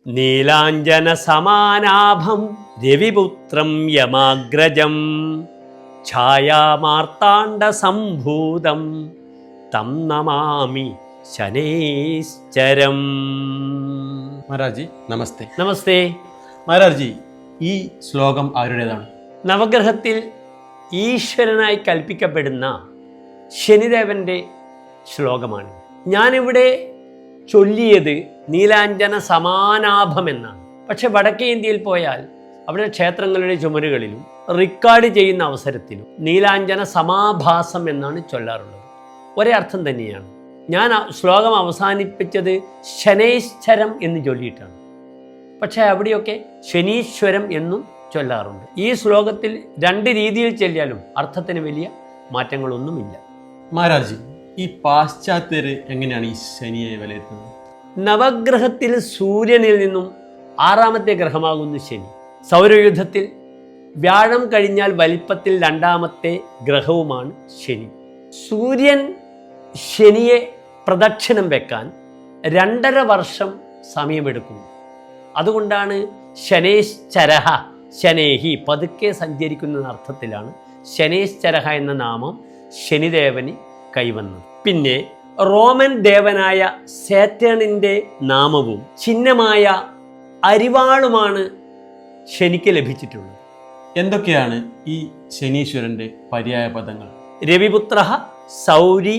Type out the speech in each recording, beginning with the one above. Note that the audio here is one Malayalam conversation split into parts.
നീലാഞ്ജന സമാനാഭം രവിപുത്രം യമാഗ്രജം ഛായാമാർത്താണ്ഡ സംഭൂതം തം നമാമി ശനൈശ്ചരം. മഹാരാജി നമസ്തേ. നമസ്തേ മഹാരാജി, ഈ ശ്ലോകം ആരുടേതാണ്? നവഗ്രഹത്തിൽ ഈശ്വരനായി കൽപ്പിക്കപ്പെടുന്ന ശനിദേവന്റെ ശ്ലോകമാണ്. ഞാനിവിടെ ചൊല്ലിയത് നീലാഞ്ജന സമാനാഭം എന്നാണ്. പക്ഷെ വടക്കേ ഇന്ത്യയിൽ പോയാൽ അവിടെ ക്ഷേത്രങ്ങളുടെ ചുമരുകളിലും റെക്കോർഡ് ചെയ്യുന്ന അവസരത്തിലും നീലാഞ്ജന സമാഭാസം എന്നാണ് ചൊല്ലാറുള്ളത്. ഒരേ അർത്ഥം തന്നെയാണ്. ഞാൻ ശ്ലോകം അവസാനിപ്പിച്ചത് ശനൈശ്ചരം എന്ന് ചൊല്ലിയിട്ടാണ്. പക്ഷേ അവിടെയൊക്കെ ശനീശ്വരം എന്നും ചൊല്ലാറുണ്ട്. ഈ ശ്ലോകത്തിൽ രണ്ട് രീതിയിൽ ചൊല്ലിയാലും അർത്ഥത്തിന് വലിയ മാറ്റങ്ങളൊന്നുമില്ല. മഹാരാജി, ഈ പാശ്ചാത്യര് എങ്ങനെയാണ് ഈ ശനിയെ വിലയിരുത്തുന്നത്? നവഗ്രഹത്തിൽ സൂര്യനിൽ നിന്നും 6ാമത്തെ ഗ്രഹമാകുന്നു ശനി. സൗരയൂഥത്തിൽ വ്യാഴം കഴിഞ്ഞാൽ വലിപ്പത്തിൽ 2ാമത്തെ ഗ്രഹവുമാണ് ശനി. സൂര്യൻ ശനിയെ പ്രദക്ഷിണം വെക്കാൻ 2.5 വർഷം സമയമെടുക്കുന്നു. അതുകൊണ്ടാണ് ശനൈശ്ചരഃ, ശനേഹി പതുക്കെ സഞ്ചരിക്കുന്ന അർത്ഥത്തിലാണ് ശനൈശ്ചരഃ എന്ന നാമം ശനിദേവന് കൈവന്നത്. പിന്നെ റോമൻ ദേവനായ സാറ്റേണിൻ്റെ നാമവും ചിഹ്നമായ അരിവാളുമാണ് ശനിക്ക് ലഭിച്ചിട്ടുള്ളത്. എന്തൊക്കെയാണ് ഈ ശനീശ്വരന്റെ പര്യായ പദങ്ങൾ? രവിപുത്രഃ, സൗരി,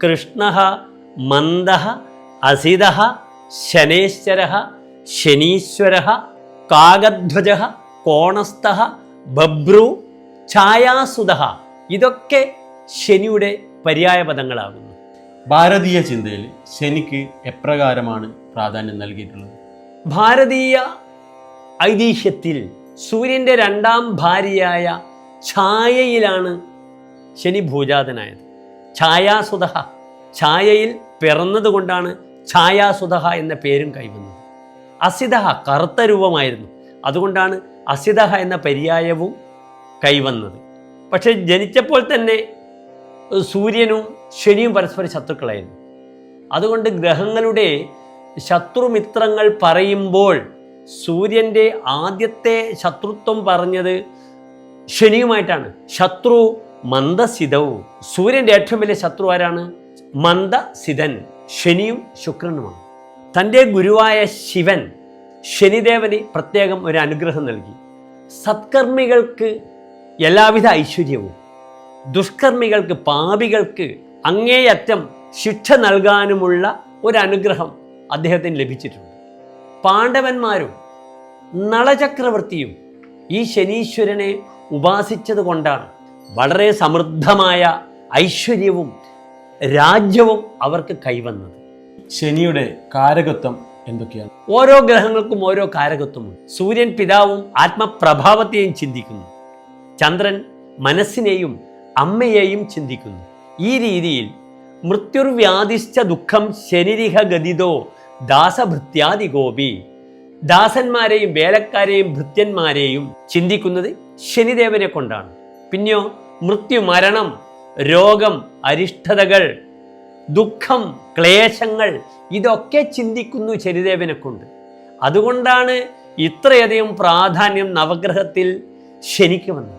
കൃഷ്ണഃ, മന്ദഃ, അസിതഃ, ശനൈശ്ചരഃ, ശനീശ്വരഃ, കാകധ്വജഃ, കോണസ്ഥഃ, ബഭ്രു, ഛായാസുതഃ. ഇതൊക്കെ ശനിയുടെ പര്യായ പദങ്ങളാകുന്നു. ഭാരതീയ ചിന്തയിൽ ശനിക്ക് എപ്രകാരമാണ് പ്രാധാന്യം നൽകിയിട്ടുള്ളത്? ഭാരതീയ ഐതിഹ്യത്തിൽ സൂര്യൻ്റെ 2ാം ഭാര്യയായ ഛായയിലാണ് ശനി ഭൂജാതനായത്. ഛായാസുതഃ, ഛായയിൽ പിറന്നതുകൊണ്ടാണ് ഛായാസുതഃ എന്ന പേരും കൈവന്നത്. അസിതഃ, കറുത്ത രൂപമായിരുന്നു, അതുകൊണ്ടാണ് അസിതഃ എന്ന പര്യായവും കൈവന്നത്. പക്ഷെ ജനിച്ചപ്പോൾ തന്നെ സൂര്യനും ശനിയും പരസ്പര ശത്രുക്കളായിരുന്നു. അതുകൊണ്ട് ഗ്രഹങ്ങളുടെ ശത്രുമിത്രങ്ങൾ പറയുമ്പോൾ സൂര്യൻ്റെ ആദ്യത്തെ ശത്രുത്വം പറഞ്ഞത് ശനിയുമായിട്ടാണ്. ശത്രു മന്ദസിതവും. സൂര്യൻ്റെ ഏറ്റവും വലിയ ശത്രു ആരാണ്? മന്ദസിതൻ, ശനിയും ശുക്രനുമാണ്. തൻ്റെ ഗുരുവായ ശിവൻ ശനിദേവന് പ്രത്യേകം ഒരു അനുഗ്രഹം നൽകി. സത്കർമ്മികൾക്ക് എല്ലാവിധ ഐശ്വര്യവും, ദുഷ്കർമ്മികൾക്ക്, പാപികൾക്ക് അങ്ങേയറ്റം ശിക്ഷ നൽകാനുമുള്ള ഒരു അനുഗ്രഹം അദ്ദേഹത്തിന് ലഭിച്ചിട്ടുണ്ട്. പാണ്ഡവന്മാരും നളചക്രവർത്തിയും ഈ ശനീശ്വരനെ ഉപാസിച്ചത് കൊണ്ടാണ് വളരെ സമൃദ്ധമായ ഐശ്വര്യവും രാജ്യവും അവർക്ക് കൈവന്നത്. ശനിയുടെ കാരകത്വം എന്തൊക്കെയാണ്? ഓരോ ഗ്രഹങ്ങൾക്കും ഓരോ കാരകത്വമുണ്ട്. സൂര്യൻ പിതാവും ആത്മപ്രഭാവത്തെയും ചിന്തിക്കുന്നു. ചന്ദ്രൻ മനസ്സിനെയും അമ്മയെയും ചിന്തിക്കുന്നു. ഈ രീതിയിൽ മൃത്യുർവ്യാധിശ്ച ദുഃഖം ശനിരിഹ ഗതിതോ ദാസഭൃത്യാദി ഗോപി. ദാസന്മാരെയും വേലക്കാരെയും ഭൃത്യന്മാരെയും ചിന്തിക്കുന്നത് ശനിദേവനെ കൊണ്ടാണ്. പിന്നെയോ മൃത്യു, മരണം, രോഗം, അരിഷ്ടതകൾ, ദുഃഖം, ക്ലേശങ്ങൾ, ഇതൊക്കെ ചിന്തിക്കുന്നു ശനിദേവനെ കൊണ്ട്. അതുകൊണ്ടാണ് ഇത്രയധികം പ്രാധാന്യം നവഗ്രഹത്തിൽ ശനിക്ക് വന്നത്.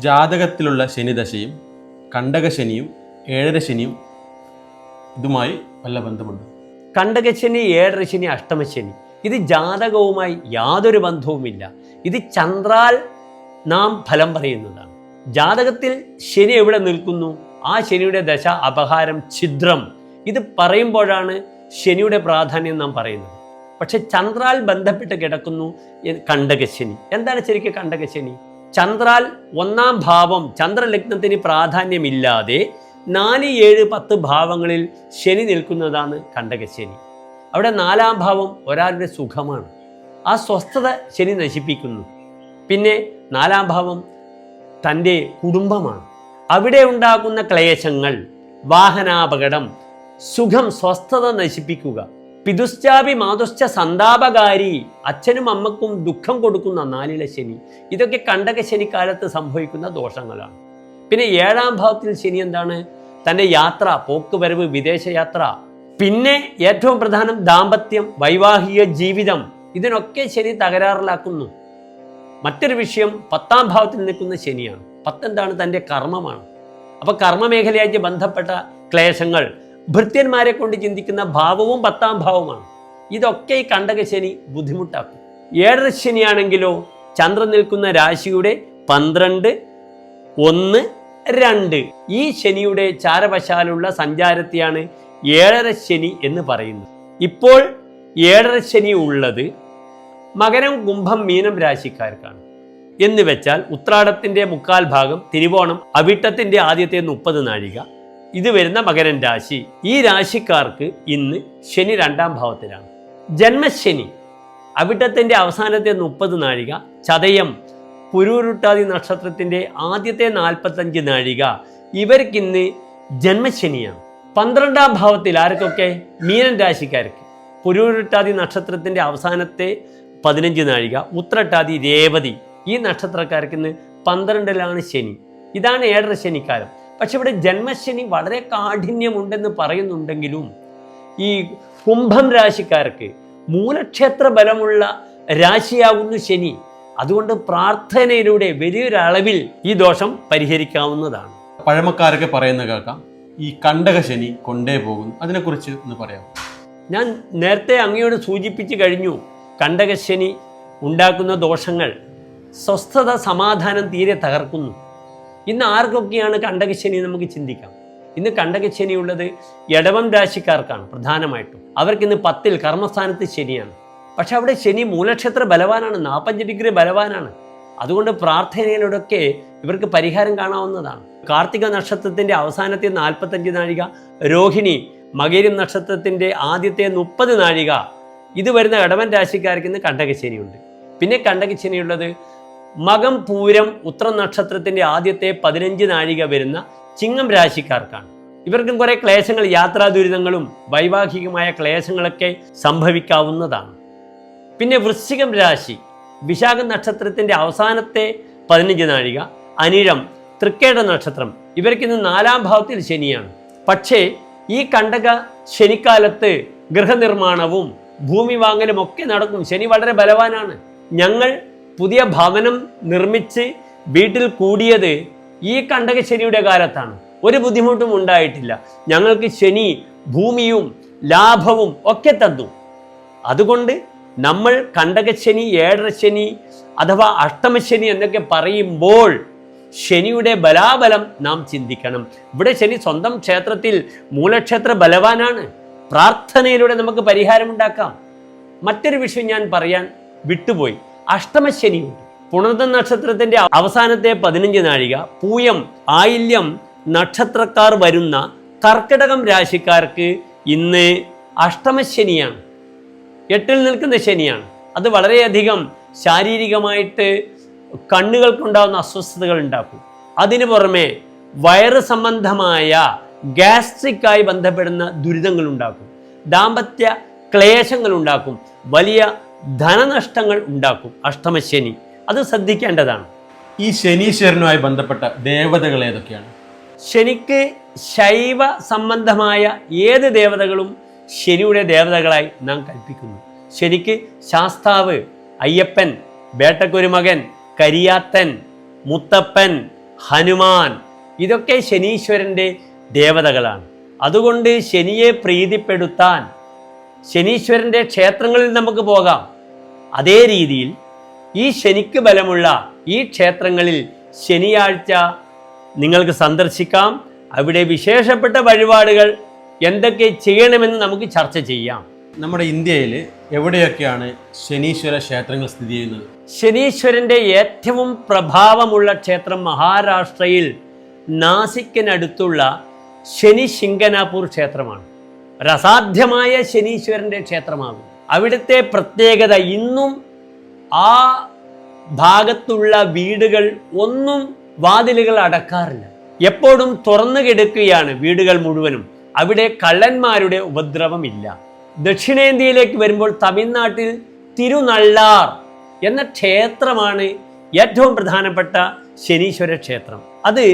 ജാതകത്തിലുള്ള ശനിദശയും കണ്ടകശനിയും 7ര ശനിയും ഇതുമായി വല്ല ബന്ധമുണ്ട്? കണ്ടകശനി, 7ര ശനി, അഷ്ടമശനി ഇത് ജാതകവുമായി യാതൊരു ബന്ധവുമില്ല. ഇത് ചന്ദ്രാൽ നാം ഫലം പറയുന്നതാണ്. ജാതകത്തിൽ ശനി എവിടെ നിൽക്കുന്നു, ആ ശനിയുടെ ദശ, അപഹാരം, ഛിദ്രം, ഇത് പറയുമ്പോഴാണ് ശനിയുടെ പ്രാധാന്യം നാം പറയുന്നത്. പക്ഷെ ചന്ദ്രാൽ ബന്ധപ്പെട്ട് കിടക്കുന്നു കണ്ടകശനി. എന്താണ് ശരിക്കും കണ്ടകശനി? ചന്ദ്രാൽ 1ാം ഭാവം, ചന്ദ്രലഗ്നത്തിന് പ്രാധാന്യമില്ലാതെ 4, 7, 10 ഭാവങ്ങളിൽ ശനി നിൽക്കുന്നതാണ് കണ്ടകശനി. അവിടെ 4ാം ഭാവം ഒരാളുടെ സുഖമാണ്. ആ സ്വസ്ഥത ശനി നശിപ്പിക്കുന്നു. പിന്നെ 4ാം ഭാവം തൻ്റെ കുടുംബമാണ്. അവിടെ ഉണ്ടാകുന്ന ക്ലേശങ്ങൾ, വാഹനാപകടം, സുഖം, സ്വസ്ഥത നശിപ്പിക്കുക. പിതുശ്ചാപി മാതുശ്ച സന്താപകാരി, അച്ഛനും അമ്മക്കും ദുഃഖം കൊടുക്കുന്ന 4ലെ ശനി. ഇതൊക്കെ കണ്ടകശനി കാലത്ത് സംഭവിക്കുന്ന ദോഷങ്ങളാണ്. പിന്നെ 7ാം ഭാവത്തിൽ ശനി എന്താണ്? തൻ്റെ യാത്ര, പോക്കുവരവ്, വിദേശയാത്ര, പിന്നെ ഏറ്റവും പ്രധാനം ദാമ്പത്യം, വൈവാഹിക ജീവിതം, ഇതിനൊക്കെ ശനി തകരാറിലാക്കുന്നു. മറ്റൊരു വിഷയം 10ാം ഭാവത്തിൽ നിൽക്കുന്ന ശനിയാണ്. 10 എന്താണ്? തൻ്റെ കർമ്മമാണ്. അപ്പോൾ കർമ്മമേഖലയായിട്ട് ബന്ധപ്പെട്ട ക്ലേശങ്ങൾ, ഭൃത്യന്മാരെ കൊണ്ട് ചിന്തിക്കുന്ന ഭാവവും 10ാം ഭാവമാണ്. ഇതൊക്കെ ഈ കണ്ടകശനി ബുദ്ധിമുട്ടാക്കും. 7ാം ശനിയാണെങ്കിലോ ചന്ദ്രൻ നിൽക്കുന്ന രാശിയുടെ 12, 1, 2 ഈ ശനിയുടെ ചാരവശാലുള്ള സഞ്ചാരത്തെയാണ് 7ാം ശനി എന്ന് പറയുന്നത്. ഇപ്പോൾ 7ാം ശനി ഉള്ളത് മകരം, കുംഭം, മീനം രാശിക്കാർക്കാണ്. എന്ന് വെച്ചാൽ ഉത്രാടത്തിൻ്റെ 3/4 ഭാഗം, തിരുവോണം, അവിട്ടത്തിൻ്റെ ആദ്യത്തെ 30 നാഴിക ഇത് വരുന്ന മകരൻ രാശി. ഈ രാശിക്കാർക്ക് ഇന്ന് ശനി 2ാം ഭാവത്തിലാണ്. ജന്മശനി അവിട്ടത്തിൻ്റെ അവസാനത്തെ 30 നാഴിക, ചതയം, പുരൂരുട്ടാതി നക്ഷത്രത്തിൻ്റെ ആദ്യത്തെ 45 നാഴിക ഇവർക്കിന്ന് ജന്മശനിയാണ്. 12ാം ഭാവത്തിൽ ആർക്കൊക്കെ? മീനൻ രാശിക്കാർക്ക് പുരൂരുട്ടാതി നക്ഷത്രത്തിൻ്റെ അവസാനത്തെ 15 നാഴിക, ഉത്രട്ടാതി, രേവതി ഈ നക്ഷത്രക്കാർക്ക് ഇന്ന് 12ലാണ് ശനി. ഇതാണ് 7ാം ശനിക്കാലം. പക്ഷെ ഇവിടെ ജന്മശനി വളരെ കാഠിന്യമുണ്ടെന്ന് പറയുന്നുണ്ടെങ്കിലും ഈ കുംഭം രാശിക്കാർക്ക് മൂലക്ഷേത്ര ബലമുള്ള രാശിയാകുന്നു ശനി. അതുകൊണ്ട് പ്രാർത്ഥനയിലൂടെ വലിയൊരളവിൽ ഈ ദോഷം പരിഹരിക്കാവുന്നതാണ്. പഴമക്കാരൊക്കെ പറയുന്ന കേൾക്കാം, ഈ കണ്ടകശനി കൊണ്ടേ പോകുന്നു. അതിനെക്കുറിച്ച് ഒന്ന് പറയാം. ഞാൻ നേരത്തെ അങ്ങയോട് സൂചിപ്പിച്ചു കഴിഞ്ഞു. കണ്ടകശനി ഉണ്ടാക്കുന്ന ദോഷങ്ങൾ സ്വസ്ഥത, സമാധാനം തീരെ തകർക്കുന്നു. ഇന്ന് ആർക്കൊക്കെയാണ് കണ്ടകശനി നമുക്ക് ചിന്തിക്കാം. ഇന്ന് കണ്ടകശനി ഉള്ളത് ഇടവം രാശിക്കാർക്കാണ് പ്രധാനമായിട്ടും. അവർക്കിന്ന് 10ൽ കർമ്മസ്ഥാനത്ത് ശനിയാണ്. പക്ഷെ അവിടെ ശനി മൂലക്ഷേത്ര ബലവാനാണ്, 45 ഡിഗ്രി ബലവാനാണ്. അതുകൊണ്ട് പ്രാർത്ഥനയിലൂടെയൊക്കെ ഇവർക്ക് പരിഹാരം കാണാവുന്നതാണ്. കാർത്തിക നക്ഷത്രത്തിൻ്റെ അവസാനത്തെ 45 നാഴിക, രോഹിണി, മകരം നക്ഷത്രത്തിൻ്റെ ആദ്യത്തെ 30 നാഴിക ഇത് വരുന്ന ഇടവൻ രാശിക്കാർക്ക് ഇന്ന് കണ്ടകശനിയുണ്ട്. പിന്നെ കണ്ടകശനിയുള്ളത് മകം, പൂരം, ഉത്രം നക്ഷത്രത്തിൻ്റെ ആദ്യത്തെ 15 നാഴിക വരുന്ന ചിങ്ങം രാശിക്കാർക്കാണ്. ഇവർക്കും കുറേ ക്ലേശങ്ങൾ, യാത്രാ ദുരിതങ്ങളും വൈവാഹികമായ ക്ലേശങ്ങളൊക്കെ സംഭവിക്കാവുന്നതാണ്. പിന്നെ വൃശ്ചികം രാശി, വിശാഖം നക്ഷത്രത്തിൻ്റെ അവസാനത്തെ 15 നാഴിക, അനിഴം, തൃക്കേട നക്ഷത്രം ഇവർക്കിന്ന് 4ാം ഭാവത്തിൽ ശനിയാണ്. പക്ഷേ ഈ കണ്ടക ശനിക്കാലത്ത് ഗൃഹനിർമ്മാണവും ഭൂമി വാങ്ങലും ഒക്കെ നടക്കും. ശനി വളരെ ബലവാനാണ്. ഞങ്ങൾ പുതിയ ഭവനം നിർമ്മിച്ച് വീട്ടിൽ കൂടിയത് ഈ കണ്ടകശനിയുടെ കാലത്താണ്. ഒരു ബുദ്ധിമുട്ടും ഉണ്ടായിട്ടില്ല. ഞങ്ങൾക്ക് ശനി ഭൂമിയും ലാഭവും ഒക്കെ തന്നു. അതുകൊണ്ട് നമ്മൾ കണ്ടകശനി, 7ാം ശനി അഥവാ അഷ്ടമശനി എന്നൊക്കെ പറയുമ്പോൾ ശനിയുടെ ബലാബലം നാം ചിന്തിക്കണം. ഇവിടെ ശനി സ്വന്തം ക്ഷേത്രത്തിൽ മൂലക്ഷേത്ര ബലവാനാണ്. പ്രാർത്ഥനയിലൂടെ നമുക്ക് പരിഹാരമുണ്ടാക്കാം. മറ്റൊരു വിഷയം ഞാൻ പറയാൻ വിട്ടുപോയി. അഷ്ടമശനിയുണ്ട്. പുണർത നക്ഷത്രത്തിൻ്റെ അവസാനത്തെ 15 നാഴിക, പൂയം, ആയില്യം നക്ഷത്രക്കാർ വരുന്ന കർക്കിടകം രാശിക്കാർക്ക് ഇന്ന് അഷ്ടമശനിയാണ്. 8ൽ നിൽക്കുന്ന ശനിയാണ്. അത് വളരെയധികം ശാരീരികമായിട്ട് കണ്ണുകൾക്കുണ്ടാകുന്ന അസ്വസ്ഥതകൾ ഉണ്ടാക്കും. അതിനു പുറമെ വയറ് സംബന്ധമായ ഗ്യാസ്ട്രിക്കായി ബന്ധപ്പെടുന്ന ദുരിതങ്ങൾ ഉണ്ടാക്കും. ദാമ്പത്യ ക്ലേശങ്ങൾ ഉണ്ടാക്കും. വലിയ ധനനഷ്ടങ്ങൾ ഉണ്ടാക്കും അഷ്ടമശനി. അത് ശ്രദ്ധിക്കേണ്ടതാണ്. ഈ ശനീശ്വരനുമായി ബന്ധപ്പെട്ട ദേവതകൾ ഏതൊക്കെയാണ്? ശനിക്ക് ശൈവ സംബന്ധമായ ഏത് ദേവതകളും ശനിയുടെ ദേവതകളായി നാം കൽപ്പിക്കുന്നു. ശനിക്ക് ശാസ്താവ്, അയ്യപ്പൻ, വേട്ടക്കുരുമകൻ, കരിയാത്തൻ, മുത്തപ്പൻ, ഹനുമാൻ ഇതൊക്കെ ശനീശ്വരൻ്റെ ദേവതകളാണ്. അതുകൊണ്ട് ശനിയെ പ്രീതിപ്പെടുത്താൻ ശനീശ്വരൻ്റെ ക്ഷേത്രങ്ങളിൽ നമുക്ക് പോകാം. അതേ രീതിയിൽ ഈ ശനിക്ക് ബലമുള്ള ഈ ക്ഷേത്രങ്ങളിൽ ശനിയാഴ്ച നിങ്ങൾക്ക് സന്ദർശിക്കാം. അവിടെ വിശേഷപ്പെട്ട വഴിപാടുകൾ എന്തൊക്കെ ചെയ്യണമെന്ന് നമുക്ക് ചർച്ച ചെയ്യാം. നമ്മുടെ ഇന്ത്യയിൽ എവിടെയൊക്കെയാണ് ശനീശ്വര ക്ഷേത്രങ്ങൾ സ്ഥിതി ചെയ്യുന്നത്? ശനീശ്വരൻ്റെ ഏറ്റവും പ്രഭാവമുള്ള ക്ഷേത്രം മഹാരാഷ്ട്രയിൽ നാസിക്കിനടുത്തുള്ള ശനി ശിംഗനാപൂർ ക്ഷേത്രമാണ്. ഒരു അസാധ്യമായ ശനീശ്വരൻ്റെ ക്ഷേത്രമാകും. അവിടുത്തെ പ്രത്യേകത, ഇന്നും ആ ഭാഗത്തുള്ള വീടുകൾ ഒന്നും വാതിലുകൾ അടക്കാറില്ല. എപ്പോഴും തുറന്നു കിടക്കുകയാണ് വീടുകൾ മുഴുവനും. അവിടെ കള്ളന്മാരുടെ ഉപദ്രവമില്ല. ദക്ഷിണേന്ത്യയിലേക്ക് വരുമ്പോൾ തമിഴ്നാട്ടിൽ തിരുനള്ളാർ എന്ന ക്ഷേത്രമാണ് ഏറ്റവും പ്രധാനപ്പെട്ട ശനീശ്വര ക്ഷേത്രം. അത്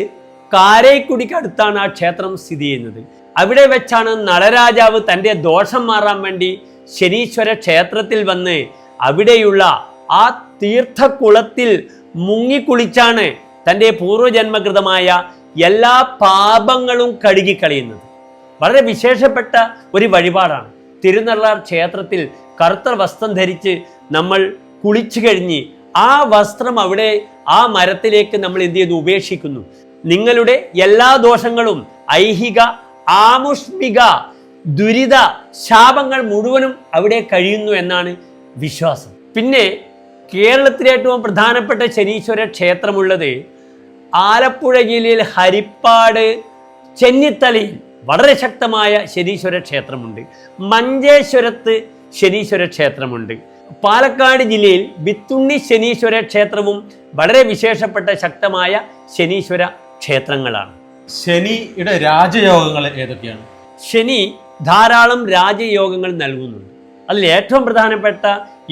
കാരൈക്കുടിക്ക് അടുത്താണ് ആ ക്ഷേത്രം സ്ഥിതി ചെയ്യുന്നത്. അവിടെ വെച്ചാണ് നളരാജാവ് തൻ്റെ ദോഷം മാറാൻ വേണ്ടി ശനീശ്വര ക്ഷേത്രത്തിൽ വന്ന് അവിടെയുള്ള ആ തീർത്ഥക്കുളത്തിൽ മുങ്ങിക്കുളിച്ചാണ് തൻ്റെ പൂർവജന്മകൃതമായ എല്ലാ പാപങ്ങളും കഴുകിക്കളയുന്നത്. വളരെ വിശേഷപ്പെട്ട ഒരു വഴിപാടാണ്. തിരുനള്ളാർ ക്ഷേത്രത്തിൽ കറുത്ത വസ്ത്രം ധരിച്ച് നമ്മൾ കുളിച്ചു കഴിഞ്ഞ് ആ വസ്ത്രം അവിടെ ആ മരത്തിലേക്ക് നമ്മൾ എന്ത് ചെയ്യുന്നു? ഉപേക്ഷിക്കുന്നു. നിങ്ങളുടെ എല്ലാ ദോഷങ്ങളും, ഐഹിക ആമുഷ്മിക ദുരിത ശാപങ്ങൾ മുഴുവനും അവിടെ കഴിയുന്നു എന്നാണ് വിശ്വാസം. പിന്നെ കേരളത്തിലെ ഏറ്റവും പ്രധാനപ്പെട്ട ശനീശ്വര ക്ഷേത്രമുള്ളത് ആലപ്പുഴ ജില്ലയിൽ ഹരിപ്പാട് ചെന്നിത്തലയിൽ വളരെ ശക്തമായ ശനീശ്വര ക്ഷേത്രമുണ്ട്. മഞ്ചേശ്വരത്ത് ശനീശ്വര ക്ഷേത്രമുണ്ട്. പാലക്കാട് ജില്ലയിൽ വിത്തുണ്ണി ശനീശ്വര ക്ഷേത്രവും വളരെ വിശേഷപ്പെട്ട ശക്തമായ ശനീശ്വര ക്ഷേത്രങ്ങളാണ്. ശനിയുടെ രാജയോഗങ്ങൾ ഏതൊക്കെയാണ്? ശനി ധാരാളം രാജയോഗങ്ങൾ നൽകുന്നുണ്ട്. അതിൽ ഏറ്റവും പ്രധാനപ്പെട്ട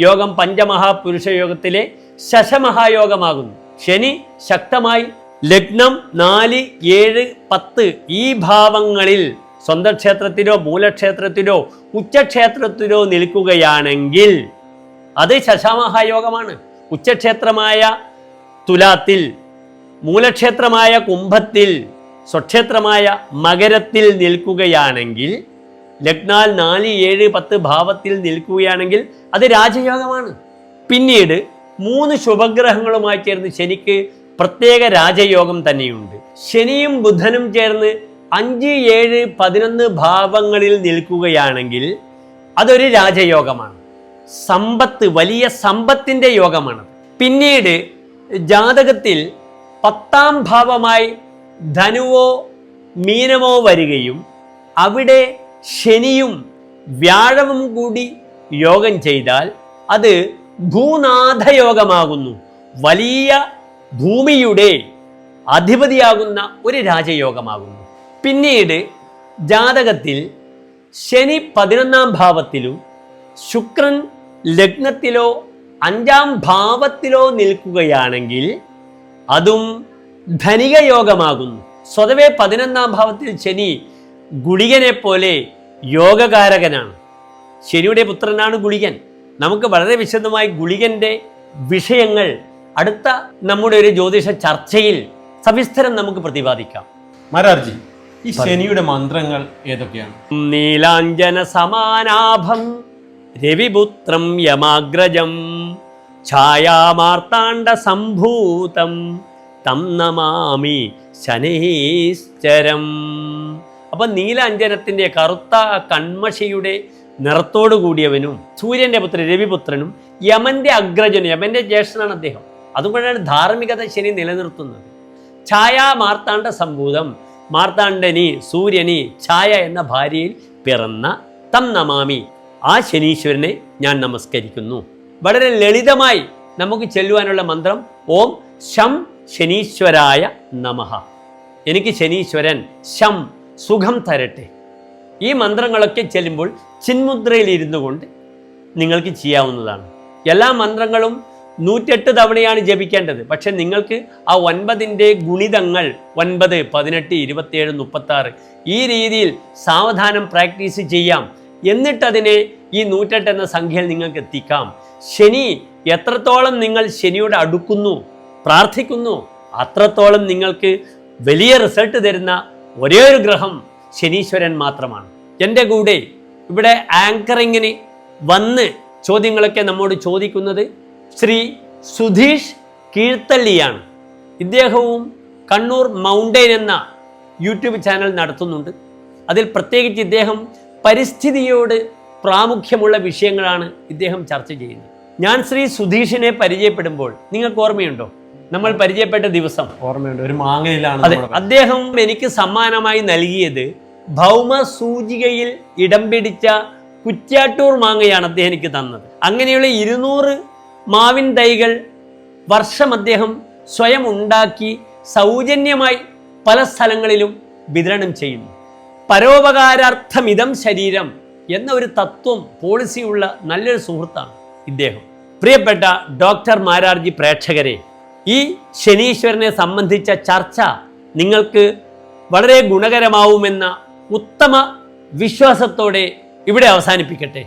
യോഗം പഞ്ചമഹാപുരുഷ യോഗത്തിലെ ശശമഹായോഗമാകുന്നു. ശനി ശക്തമായി ലഗ്നം 4, 7, 10 ഈ ഭാവങ്ങളിൽ സ്വന്തം ക്ഷേത്രത്തിലോ മൂലക്ഷേത്രത്തിലോ ഉച്ചക്ഷേത്രത്തിലോ നിൽക്കുകയാണെങ്കിൽ അത് ശശമഹായോഗമാണ്. ഉച്ചക്ഷേത്രമായ തുലാത്തിൽ, മൂലക്ഷേത്രമായ കുംഭത്തിൽ, സ്വക്ഷേത്രമായ മകരത്തിൽ നിൽക്കുകയാണെങ്കിൽ, ലഗ്നാൽ 4, 7, 10 ഭാവത്തിൽ നിൽക്കുകയാണെങ്കിൽ അത് രാജയോഗമാണ്. പിന്നീട് 3 ശുഭഗ്രഹങ്ങളുമായി ചേർന്ന് ശനിക്ക് പ്രത്യേക രാജയോഗം തന്നെയുണ്ട്. ശനിയും ബുധനും ചേർന്ന് 5, 7, 11 ഭാവങ്ങളിൽ നിൽക്കുകയാണെങ്കിൽ അതൊരു രാജയോഗമാണ്. സമ്പത്ത്, വലിയ സമ്പത്തിൻ്റെ യോഗമാണ്. പിന്നീട് ജാതകത്തിൽ 10ാം ഭാവമായി ധനുവോ മീനമോ വരികയും അവിടെ ശനിയും വ്യാഴവും കൂടി യോഗം ചെയ്താൽ അത് ഭൂനാഥയോഗമാകുന്നു. വലിയ ഭൂമിയുടെ അധിപതിയാകുന്ന ഒരു രാജയോഗമാകുന്നു. പിന്നീട് ജാതകത്തിൽ ശനി 11ാം ഭാവത്തിലും ശുക്രൻ ലഗ്നത്തിലോ 5ാം ഭാവത്തിലോ നിൽക്കുകയാണെങ്കിൽ അതും ധനിക യോഗമാകുന്നു. സ്വതവേ 11ാം ഭാവത്തിൽ ശനി ഗുളികനെ പോലെ യോഗകാരകനാണ്. ശനിയുടെ പുത്രനാണ് ഗുളികൻ. നമുക്ക് വളരെ വിശദമായി ഗുളികന്റെ വിഷയങ്ങൾ അടുത്ത നമ്മുടെ ഒരു ജ്യോതിഷ ചർച്ചയിൽ സവിസ്തരം നമുക്ക് പ്രതിപാദിക്കാം. മാരാർജി, ഈ ശനിയുടെ മന്ത്രങ്ങൾ ഏതൊക്കെയാണ്? നീലാഞ്ജന സമാനാഭം രവിപുത്രം യമാഗ്രജം ഛായാമാർത്താണ്ഡ സംഭൂതം തം നമാമി ശനീശ്വരം. അപ്പൊ നീലാഞ്ജനത്തിന്റെ കറുത്ത കൺമഷിയുടെ നിറത്തോടു കൂടിയവനും സൂര്യന്റെ പുത്രൻ രവിപുത്രനും യമന്റെ അഗ്രജനും, യമന്റെ ജ്യേഷ്ഠനാണ് അദ്ദേഹം. അതുകൊണ്ടാണ് ധാർമ്മികത ശനി നിലനിർത്തുന്നത്. ഛായാ മാർത്താണ്ഡ സംഭൂതം, മാർത്താണ്ഡനി സൂര്യനി ഛായ എന്ന ഭാര്യയിൽ പിറന്ന തം നമാമി, ആ ശനീശ്വരനെ ഞാൻ നമസ്കരിക്കുന്നു. വളരെ ലളിതമായി നമുക്ക് ചെല്ലുവാനുള്ള മന്ത്രം ഓം ശം ശനീശ്വരായ നമഃ. എനിക്ക് ശനീശ്വരൻ ശം സുഖം തരട്ടെ. ഈ മന്ത്രങ്ങളൊക്കെ ചെല്ലുമ്പോൾ ചിന്മുദ്രയിൽ ഇരുന്നു കൊണ്ട് നിങ്ങൾക്ക് ചെയ്യാവുന്നതാണ്. എല്ലാ മന്ത്രങ്ങളും 108 തവണയാണ് ജപിക്കേണ്ടത്. പക്ഷെ നിങ്ങൾക്ക് ആ 9ന്റെ ഗുണിതങ്ങൾ 9, 18, 27, 36 ഈ രീതിയിൽ സാവധാനം പ്രാക്ടീസ് ചെയ്യാം. എന്നിട്ടതിനെ ഈ 108 എന്ന സംഖ്യയിൽ നിങ്ങൾക്ക് എത്തിക്കാം. ശനി എത്രത്തോളം നിങ്ങൾ ശനിയോട് അടുക്കുന്നു, പ്രാർത്ഥിക്കുന്നു, അത്രത്തോളം നിങ്ങൾക്ക് വലിയ റിസൾട്ട് തരുന്ന ഒരേ ഒരു ഗ്രഹം ശനീശ്വരൻ മാത്രമാണ്. എൻ്റെ കൂടെ ഇവിടെ ആങ്കറിങ്ങിന് വന്ന് ചോദ്യങ്ങളൊക്കെ നമ്മോട് ചോദിക്കുന്നത് ശ്രീ സുധീഷ് കീഴ്ത്തള്ളിയാണ്. ഇദ്ദേഹവും കണ്ണൂർ മൗണ്ടെയിൻ എന്ന യൂട്യൂബ് ചാനൽ നടത്തുന്നുണ്ട്. അതിൽ പ്രത്യേകിച്ച് ഇദ്ദേഹം പരിസ്ഥിതിയോട് പ്രാമുഖ്യമുള്ള വിഷയങ്ങളാണ് ഇദ്ദേഹം ചർച്ച ചെയ്യുന്നത്. ഞാൻ ശ്രീ സുധീഷിനെ പരിചയപ്പെടുമ്പോൾ നിങ്ങൾക്ക് ഓർമ്മയുണ്ടോ? നമ്മൾ പരിചയപ്പെട്ട ദിവസം ഓർമ്മയുണ്ട്. ഒരു മാങ്ങയിലാണ്. അതെ, അദ്ദേഹം എനിക്ക് സമ്മാനമായി നൽകിയത് ഭൗമ സൂചികയിൽ ഇടം പിടിച്ച കുറ്റ്യാട്ടൂർ മാങ്ങയാണ് അദ്ദേഹം എനിക്ക് തന്നത്. അങ്ങനെയുള്ള 200 മാവിൻ തൈകൾ വർഷം അദ്ദേഹം സ്വയം ഉണ്ടാക്കി സൗജന്യമായി പല സ്ഥലങ്ങളിലും വിതരണം ചെയ്യുന്നു. പരോപകാരാർത്ഥമിതം ശരീരം എന്ന ഒരു തത്വം പോളിസിയുള്ള നല്ലൊരു സുഹൃത്താണ് ഇദ്ദേഹം. പ്രിയപ്പെട്ട ഡോക്ടർ മാരാർജി പ്രേക്ഷകരെ, ഈ ശനീശ്വരനെ സംബന്ധിച്ച ചർച്ച നിങ്ങൾക്ക് വളരെ ഗുണകരമാവുമെന്ന ഉത്തമ വിശ്വാസത്തോടെ ഇവിടെ അവസാനിപ്പിക്കട്ടെ.